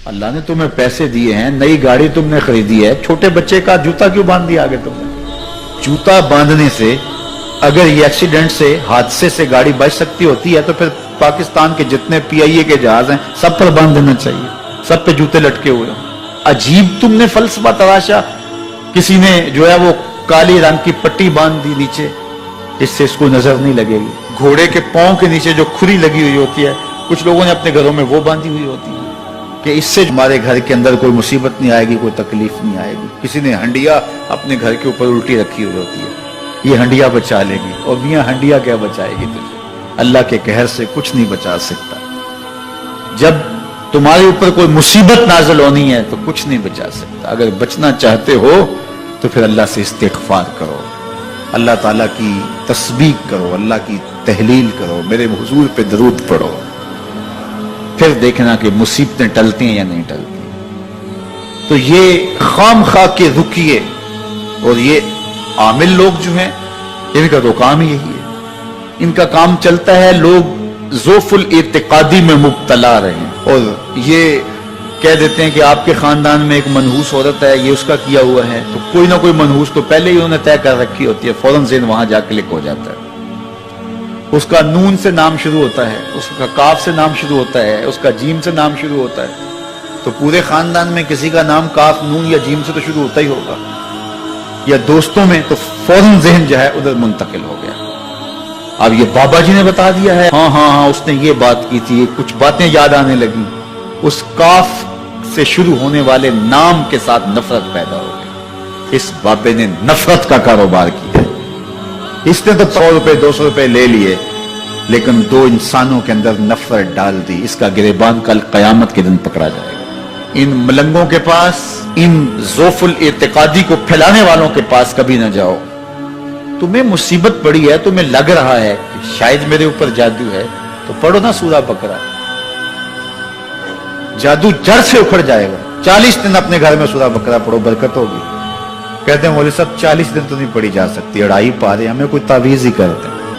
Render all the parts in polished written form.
اللہ نے تمہیں پیسے دیے ہیں, نئی گاڑی تم نے خریدی ہے, چھوٹے بچے کا جوتا کیوں باندھ دیا آگے تم نے؟ جوتا باندھنے سے اگر یہ ایکسیڈنٹ سے, حادثے سے گاڑی بچ سکتی ہوتی ہے تو پھر پاکستان کے جتنے پی آئی اے کے جہاز ہیں سب پر باندھ دینا چاہیے, سب پہ جوتے لٹکے ہوئے ہوں. عجیب تم نے فلسفہ تراشا. کسی نے جو ہے وہ کالی رنگ کی پٹی باندھ دی نیچے, اس سے اس کو نظر نہیں لگے گی. گھوڑے کے پاؤں کے نیچے جو کھری لگی ہوئی ہوتی ہے, کچھ لوگوں نے اپنے گھروں میں وہ باندھی ہوئی ہوتی ہے کہ اس سے ہمارے گھر کے اندر کوئی مصیبت نہیں آئے گی, کوئی تکلیف نہیں آئے گی. کسی نے ہنڈیا اپنے گھر کے اوپر الٹی رکھی ہوئی ہوتی ہے, یہ ہنڈیا بچا لے گی. اور میاں ہنڈیا کیا بچائے گی تجھے؟ اللہ کے قہر سے کچھ نہیں بچا سکتا. جب تمہارے اوپر کوئی مصیبت نازل ہونی ہے تو کچھ نہیں بچا سکتا. اگر بچنا چاہتے ہو تو پھر اللہ سے استغفار کرو, اللہ تعالیٰ کی تسبیح کرو, اللہ کی تحلیل کرو, میرے حضور پہ درود پڑھو, پھر دیکھنا کہ مصیبتیں ٹلتی ہیں یا نہیں ٹلتی. تو یہ خام خواہ کے رکیے, اور یہ عامل لوگ جو ہیں ان کا تو کام ہی یہی ہے. ان کا کام چلتا ہے لوگ ذوف الاعتقادی میں مبتلا رہے, اور یہ کہہ دیتے ہیں کہ آپ کے خاندان میں ایک منحوس عورت ہے, یہ اس کا کیا ہوا ہے, تو کوئی نہ کوئی منحوس تو پہلے ہی انہوں نے طے کر رکھی ہوتی ہے, فوراً ذہن وہاں جا کلک ہو جاتا ہے. اس کا نون سے نام شروع ہوتا ہے, اس کا کاف سے نام شروع ہوتا ہے, اس کا جیم سے نام شروع ہوتا ہے, تو پورے خاندان میں کسی کا نام کاف, نون یا جیم سے تو شروع ہوتا ہی ہوگا, یا دوستوں میں, تو فوراً ذہن جو ہے ادھر منتقل ہو گیا. اب یہ بابا جی نے بتا دیا ہے, ہاں ہاں ہاں اس نے یہ بات کی تھی, کچھ باتیں یاد آنے لگی. اس کاف سے شروع ہونے والے نام کے ساتھ نفرت پیدا ہو گئی. اس بابے نے نفرت کا کاروبار کیا. اس نے تو 100 روپے 200 روپے لے لیے, لیکن دو انسانوں کے اندر نفرت ڈال دی. اس کا گریبان کل قیامت کے دن پکڑا جائے گا. ان ملنگوں کے پاس, ان ذوف الاعتقادی کو پھیلانے والوں کے پاس کبھی نہ جاؤ. تمہیں مصیبت پڑی ہے, تمہیں لگ رہا ہے کہ شاید میرے اوپر جادو ہے, تو پڑھو نا سورہ بقرہ, جادو جڑ سے اکھڑ جائے گا. 40 دن اپنے گھر میں سورہ بقرہ پڑھو, برکت ہوگی. کہتے ہیں مولوی صاحب 40 دن تو نہیں پڑھی جا سکتی, 2.5 پارے, ہمیں کوئی تعویذ ہی کرتے ہیں.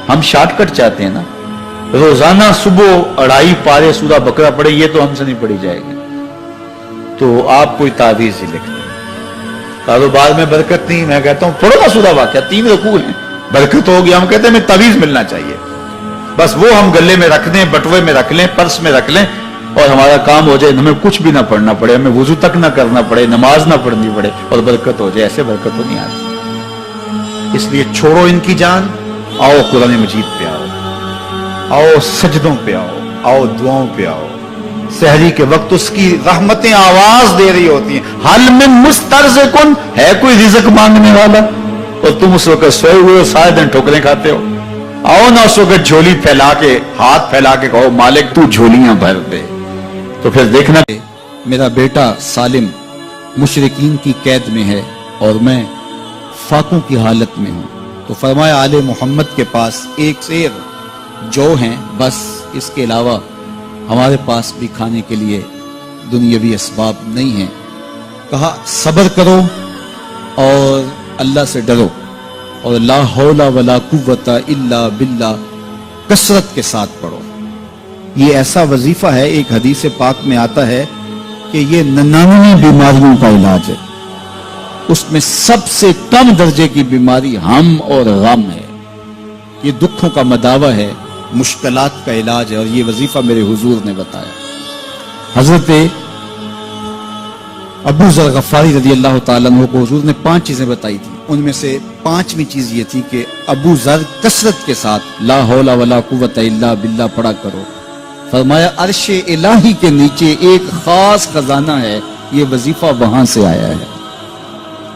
ہم شارٹ کٹ چاہتے ہیں نا, روزانہ صبح 2.5 پارے سورہ بقرہ پڑھیں, یہ تو ہم سے نہیں پڑھی جائے گی. تو آپ کوئی تعویذ ہی لکھتے ہیں. کاروبار میں برکت نہیں, میں کہتا ہوں پڑھو نا سورہ واقعہ, 3 رکوع ہیں, برکت ہوگی. ہم کہتے ہیں ہمیں تعویذ ملنا چاہیے, بس وہ ہم گلے میں رکھ دیں, بٹوے میں رکھ لیں, پرس میں رکھ لیں, اور ہمارا کام ہو جائے, ہمیں کچھ بھی نہ پڑھنا پڑے, ہمیں وضو تک نہ کرنا پڑے, نماز نہ پڑھنی پڑے, اور برکت ہو جائے. ایسے برکت تو نہیں آتی. اس لیے چھوڑو ان کی جان, آؤ قرآن مجید پہ آؤ, آؤ سجدوں پہ آؤ, آؤ دعاؤں پہ آؤ. سحری کے وقت اس کی رحمتیں آواز دے رہی ہوتی ہیں, حل من مسترزقن, ہے کوئی رزق مانگنے والا, اور تم اس وقت سوئے ہوئے ہو, سارے دن ٹھوکریں کھاتے ہو. آؤ نا اس وقت جھولی پھیلا کے, ہاتھ پھیلا کے کہو مالک تو جھولیاں بھر دے. تو پھر دیکھنا میرا بیٹا سالم مشرکین کی قید میں ہے اور میں فاقوں کی حالت میں ہوں. تو فرمایا آل محمد کے پاس ایک سیر جو ہیں, بس اس کے علاوہ ہمارے پاس بھی کھانے کے لیے دنیاوی اسباب نہیں ہیں. کہا صبر کرو اور اللہ سے ڈرو, اور لا حول ولا قوت الا باللہ کثرت کے ساتھ پڑھو. یہ ایسا وظیفہ ہے, ایک حدیث پاک میں آتا ہے کہ یہ 99 بیماریوں کا علاج ہے. اس میں سب سے کم درجے کی بیماری ہم اور غم ہے. یہ دکھوں کا مداوع ہے, مشکلات کا علاج ہے, اور یہ وظیفہ میرے حضور نے بتایا. حضرت ابو ذر غفاری رضی اللہ تعالیٰ عنہ کو حضور نے 5 چیزیں بتائی تھی. ان میں سے 5ویں چیز یہ تھی کہ ابو ذر کثرت کے ساتھ لا حول ولا قوت الا باللہ پڑھا کرو. فرمایا عرش الہی کے نیچے ایک خاص خزانہ ہے, یہ وظیفہ وہاں سے آیا ہے.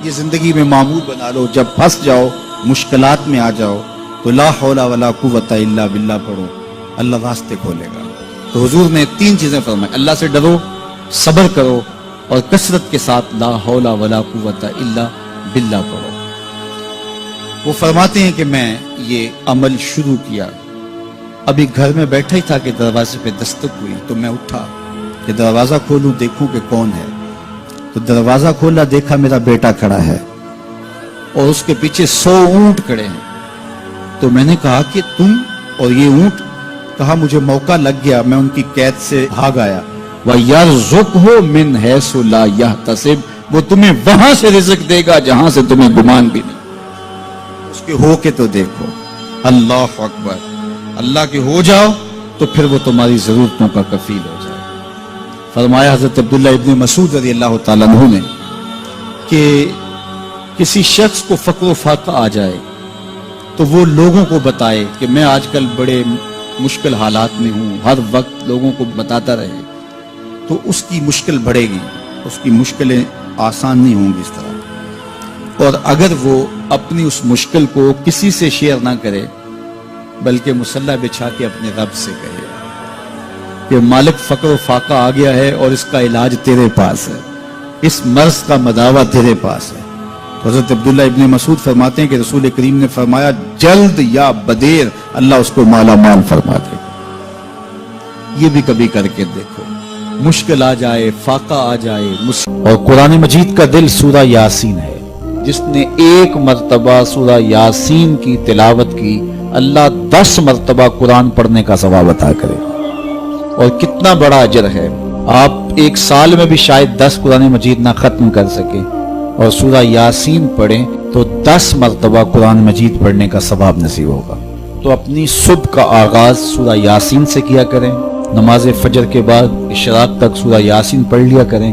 یہ زندگی میں معمول بنا لو, جب پھنس جاؤ, مشکلات میں آ جاؤ, تو لا حول ولا قوت الا باللہ پڑھو, اللہ راستے کھولے گا. تو حضور نے 3 چیزیں فرمائی, اللہ سے ڈرو, صبر کرو, اور کثرت کے ساتھ لا حول ولا قوت الا باللہ پڑھو. وہ فرماتے ہیں کہ میں یہ عمل شروع کیا, ابھی گھر میں بیٹھا ہی تھا کہ دروازے پہ دستک ہوئی. تو میں اٹھا کہ دروازہ کھولوں, دیکھوں کہ کون ہے. تو دروازہ کھولا, دیکھا میرا بیٹا کھڑا ہے, اور اس کے پیچھے 100 اونٹ کھڑے ہیں. تو میں نے کہا کہ تم اور یہ اونٹ؟ کہا مجھے موقع لگ گیا, میں ان کی قید سے بھاگ آیا. وَيَرْزُقْهُ مِنْ حَيْثُ لَا يَحْتَسِبُ، وہ تمہیں وہاں سے رزق دے گا جہاں سے تمہیں گمان بھی نہیں۔ اس کے ہو کے تو دیکھو، اللہ اکبر، اللہ کے ہو جاؤ تو پھر وہ تمہاری ضرورتوں کا کفیل ہو جائے۔ فرمایا حضرت عبداللہ ابن مسعود رضی اللہ تعالیٰ عنہ نے کہ کسی شخص کو فقر و فاقہ آ جائے تو وہ لوگوں کو بتائے کہ میں آج کل بڑے مشکل حالات میں ہوں، ہر وقت لوگوں کو بتاتا رہے تو اس کی مشکل بڑھے گی، اس کی مشکلیں آسان نہیں ہوں گی اس طرح۔ اور اگر وہ اپنی اس مشکل کو کسی سے شیئر نہ کرے بلکہ مصلی بچھا کے اپنے رب سے کہے کہ مالک فقر و فاقہ آ گیا ہے اور اس کا علاج تیرے پاس ہے، اس مرض کا مداوع تیرے پاس ہے۔ تو حضرت عبداللہ ابن مسعود فرماتے ہیں کہ رسول کریم نے فرمایا جلد یا بدیر اللہ اس کو مالا مال فرما دے گا۔ یہ بھی کبھی کر کے دیکھو، مشکل آ جائے، فاقہ آ جائے۔ اور قرآن مجید کا دل سورہ یاسین ہے، جس نے ایک مرتبہ سورہ یاسین کی تلاوت کی اللہ 10 مرتبہ قرآن پڑھنے کا ثواب عطا کرے۔ اور کتنا بڑا اجر ہے، آپ ایک سال میں بھی شاید 10 قرآن مجید نہ ختم کر سکے اور سورہ یاسین پڑھیں تو 10 مرتبہ قرآن مجید پڑھنے کا ثواب نصیب ہوگا۔ تو اپنی صبح کا آغاز سورہ یاسین سے کیا کریں، نماز فجر کے بعد اشراق تک سورہ یاسین پڑھ لیا کریں۔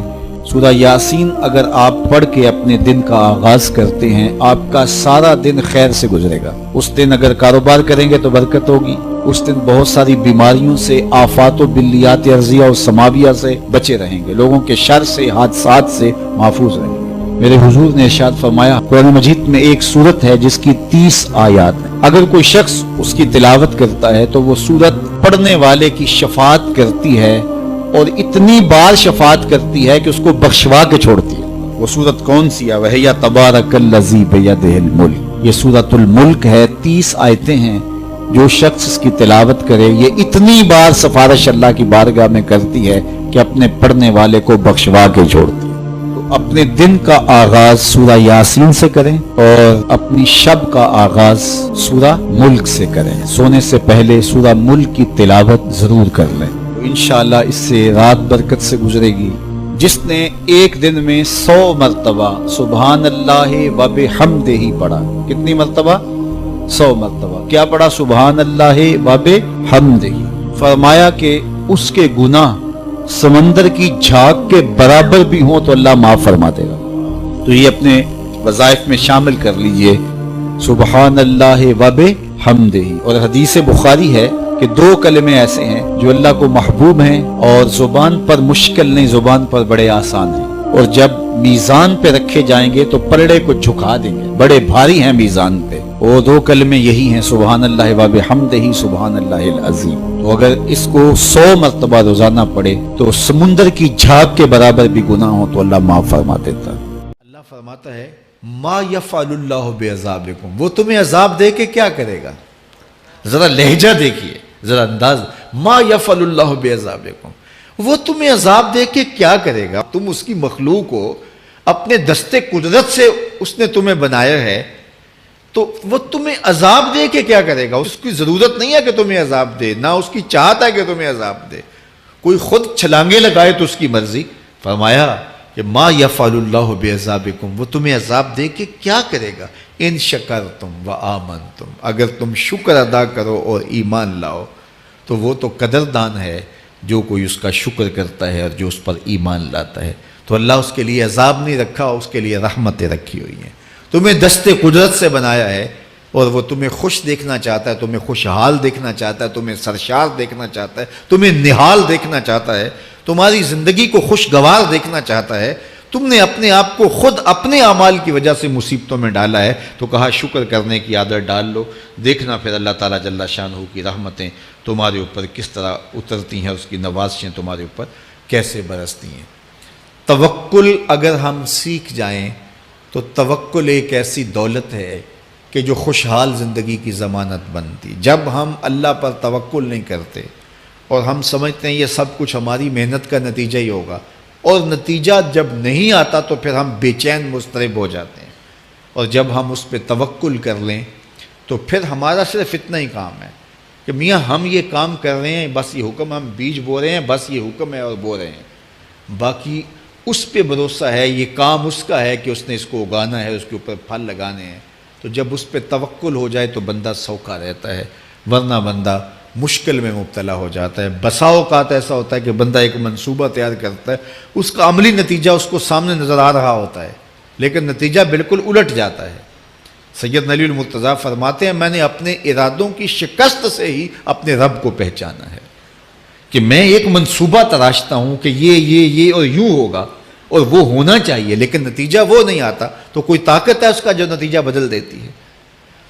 سورہ یاسین اگر آپ پڑھ کے اپنے دن کا آغاز کرتے ہیں، آپ کا سارا دن خیر سے گزرے گا۔ اس دن اگر کاروبار کریں گے تو برکت ہوگی، اس دن بہت ساری بیماریوں سے، آفات و بلیات ارضیہ و سماویہ سے بچے رہیں گے، لوگوں کے شر سے، حادثات سے محفوظ رہیں گے۔ میرے حضور نے ارشاد فرمایا قرآن مجید میں ایک سورت ہے جس کی 30 آیات ہیں، اگر کوئی شخص اس کی تلاوت کرتا ہے تو وہ سورت پڑھنے والے کی شفاعت کرتی ہے، اور اتنی بار شفاعت کرتی ہے کہ اس کو بخشوا کے چھوڑتی ہے۔ وہ سورت کون سی ہے؟ وَهِيَ تَبَارَكَ الَّذِي بِيَدِهِ الْمُلْكُ، یہ سورۃ الملک ہے، 30 آیتیں ہیں۔ جو شخص اس کی تلاوت کرے یہ اتنی بار سفارش اللہ کی بارگاہ میں کرتی ہے کہ اپنے پڑھنے والے کو بخشوا کے چھوڑتی ہے۔ تو اپنے دن کا آغاز سورہ یاسین سے کریں اور اپنی شب کا آغاز سورہ ملک سے کریں۔ سونے سے پہلے سورہ ملک کی تلاوت ضرور کر لیں، انشاءاللہ اس سے رات برکت سے گزرے گی۔ جس نے ایک دن میں 100 مرتبہ سبحان اللہ و بحمدہ پڑھا، کتنی مرتبہ؟ 100 مرتبہ کیا پڑھا؟ سبحان اللہ و بحمدہ، فرمایا کہ اس کے گناہ سمندر کی جھاگ کے برابر بھی ہوں تو اللہ معاف فرما دے گا۔ تو یہ اپنے وظائف میں شامل کر لیجئے، سبحان اللہ و بحمدہ۔ اور حدیث بخاری ہے کہ 2 کلمے ایسے ہیں جو اللہ کو محبوب ہیں اور زبان پر مشکل نہیں، زبان پر بڑے آسان ہیں، اور جب میزان پہ رکھے جائیں گے تو پلڑے کو جھکا دیں گے، بڑے بھاری ہیں میزان پہ۔ وہ 2 کلمے یہی ہیں، سبحان اللہ و بحمدہ، سبحان اللہ العظیم۔ تو اگر اس کو 100 مرتبہ روزانہ پڑھے تو سمندر کی جھاگ کے برابر بھی گناہ ہو تو اللہ معاف فرما دیتا ہے۔ اللہ فرماتا ہے ما یفعل اللہ بعذابکم، وہ تمہیں عذاب دے کے کیا کرے گا؟ ذرا لہجہ دیکھیے، ذرا انداز، ما یفعل اللہ بعذابکم، وہ تمہیں عذاب دے کے کیا کرے گا؟ تم اس کی مخلوق ہو، اپنے دستے قدرت سے اس نے تمہیں بنایا ہے، تو وہ تمہیں عذاب دے کے کیا کرے گا؟ اس کی ضرورت نہیں ہے کہ تمہیں عذاب دے، نہ اس کی چاہت ہے کہ تمہیں عذاب دے، کوئی خود چھلانگے لگائے تو اس کی مرضی۔ فرمایا کہ ما یفعل اللہ بعذابکم، وہ تمہیں عذاب دے کے کیا کرے گا؟ ان شکرتم و آمنتم، اگر تم شکر ادا کرو اور ایمان لاؤ تو وہ تو قدردان ہے جو کوئی اس کا شکر کرتا ہے اور جو اس پر ایمان لاتا ہے۔ تو اللہ اس کے لیے عذاب نہیں رکھا، اس کے لیے رحمتیں رکھی ہوئی ہیں۔ تمہیں دست قدرت سے بنایا ہے اور وہ تمہیں خوش دیکھنا چاہتا ہے، تمہیں خوشحال دیکھنا چاہتا ہے، تمہیں سرشار دیکھنا چاہتا ہے، تمہیں نہال دیکھنا چاہتا ہے، تمہاری زندگی کو خوشگوار دیکھنا چاہتا ہے۔ تم نے اپنے آپ کو خود اپنے اعمال کی وجہ سے مصیبتوں میں ڈالا ہے، تو کہا شکر کرنے کی عادت ڈال لو، دیکھنا پھر اللہ تعالیٰ جل شانہ کی رحمتیں تمہارے اوپر کس طرح اترتی ہیں، اس کی نوازشیں تمہارے اوپر کیسے برستی ہیں۔ توکل اگر ہم سیکھ جائیں تو توکل ایک ایسی دولت ہے کہ جو خوشحال زندگی کی ضمانت بنتی۔ جب ہم اللہ پر توکل نہیں کرتے اور ہم سمجھتے ہیں یہ سب کچھ ہماری محنت کا نتیجہ ہی ہوگا، اور نتیجہ جب نہیں آتا تو پھر ہم بے چین مضطرب ہو جاتے ہیں، اور جب ہم اس پہ توکل کر لیں تو پھر ہمارا صرف اتنا ہی کام ہے کہ میاں ہم یہ کام کر رہے ہیں، بس یہ حکم، ہم بیج بو رہے ہیں، بس یہ حکم ہے اور بو رہے ہیں، باقی اس پہ بھروسہ ہے، یہ کام اس کا ہے کہ اس نے اس کو اگانا ہے، اس کے اوپر پھل لگانے ہیں۔ تو جب اس پہ توکل ہو جائے تو بندہ سوکھا رہتا ہے، ورنہ بندہ مشکل میں مبتلا ہو جاتا ہے۔ بسا اوقات ایسا ہوتا ہے کہ بندہ ایک منصوبہ تیار کرتا ہے، اس کا عملی نتیجہ اس کو سامنے نظر آ رہا ہوتا ہے، لیکن نتیجہ بالکل الٹ جاتا ہے۔ سید علی المرتضیٰ فرماتے ہیں میں نے اپنے ارادوں کی شکست سے ہی اپنے رب کو پہچانا ہے، کہ میں ایک منصوبہ تراشتا ہوں کہ یہ اور یوں ہوگا اور وہ ہونا چاہیے، لیکن نتیجہ وہ نہیں آتا، تو کوئی طاقت ہے اس کا جو نتیجہ بدل دیتی ہے۔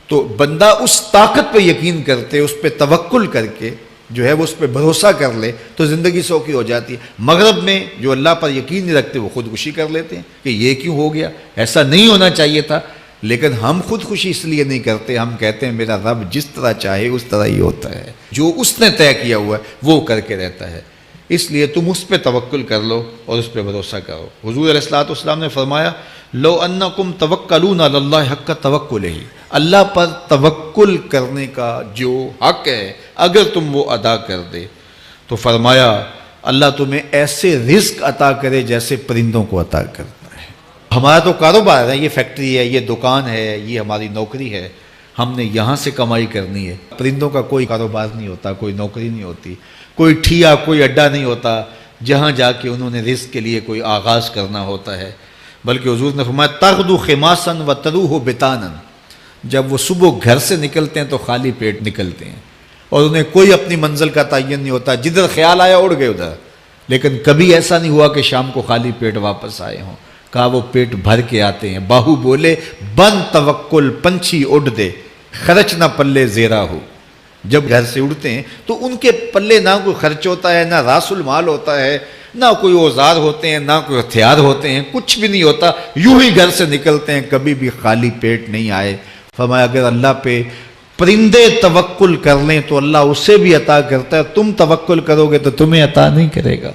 تو بندہ اس طاقت پہ یقین کرتے، اس پہ توکل کر کے جو ہے وہ اس پہ بھروسہ کر لے تو زندگی سوکھی ہو جاتی ہے۔ مغرب میں جو اللہ پر یقین نہیں رکھتے وہ خودکشی کر لیتے ہیں کہ یہ کیوں ہو گیا، ایسا نہیں ہونا چاہیے تھا، لیکن ہم خودکشی اس لیے نہیں کرتے، ہم کہتے ہیں میرا رب جس طرح چاہے اس طرح ہی ہوتا ہے، جو اس نے طے کیا ہوا ہے وہ کر کے رہتا ہے، اس لیے تم اس پہ توکل کر لو اور اس پہ بھروسہ کرو۔ حضور علیہ الصلوۃ والسلام نے فرمایا لو انکم توکلون علی اللہ حق توکلہ، اللہ پر توکل کرنے کا جو حق ہے اگر تم وہ ادا کر دے تو فرمایا اللہ تمہیں ایسے رزق عطا کرے جیسے پرندوں کو عطا کرتا ہے۔ ہمارا تو کاروبار ہے، یہ فیکٹری ہے، یہ دکان ہے، یہ ہماری نوکری ہے، ہم نے یہاں سے کمائی کرنی ہے۔ پرندوں کا کوئی کاروبار نہیں ہوتا، کوئی نوکری نہیں ہوتی، کوئی ٹھیا، کوئی اڈا نہیں ہوتا جہاں جا کے انہوں نے رزق کے لیے کوئی آغاز کرنا ہوتا ہے، بلکہ حضور نے فرمایا تغدو خماسا وتروح بطانا، جب وہ صبح گھر سے نکلتے ہیں تو خالی پیٹ نکلتے ہیں اور انہیں کوئی اپنی منزل کا تعین نہیں ہوتا، جدھر خیال آیا اڑ گئے ادھر، لیکن کبھی ایسا نہیں ہوا کہ شام کو خالی پیٹ واپس آئے ہوں، کہا وہ پیٹ بھر کے آتے ہیں۔ باہو بولے بن توکل پنچھی اڑ دے، خرچ نہ پلے زیرا ہو، جب گھر سے اڑتے ہیں تو ان کے پلے نہ کوئی خرچ ہوتا ہے، نہ راس المال ہوتا ہے، نہ کوئی اوزار ہوتے ہیں، نہ کوئی ہتھیار ہوتے ہیں، کچھ بھی نہیں ہوتا، یوں ہی گھر سے نکلتے ہیں، کبھی بھی خالی پیٹ نہیں آئے۔ فرمایا اگر اللہ پہ پرندے توکل کر لیں تو اللہ اسے بھی عطا کرتا ہے، تم توکل کرو گے تو تمہیں عطا نہیں کرے گا۔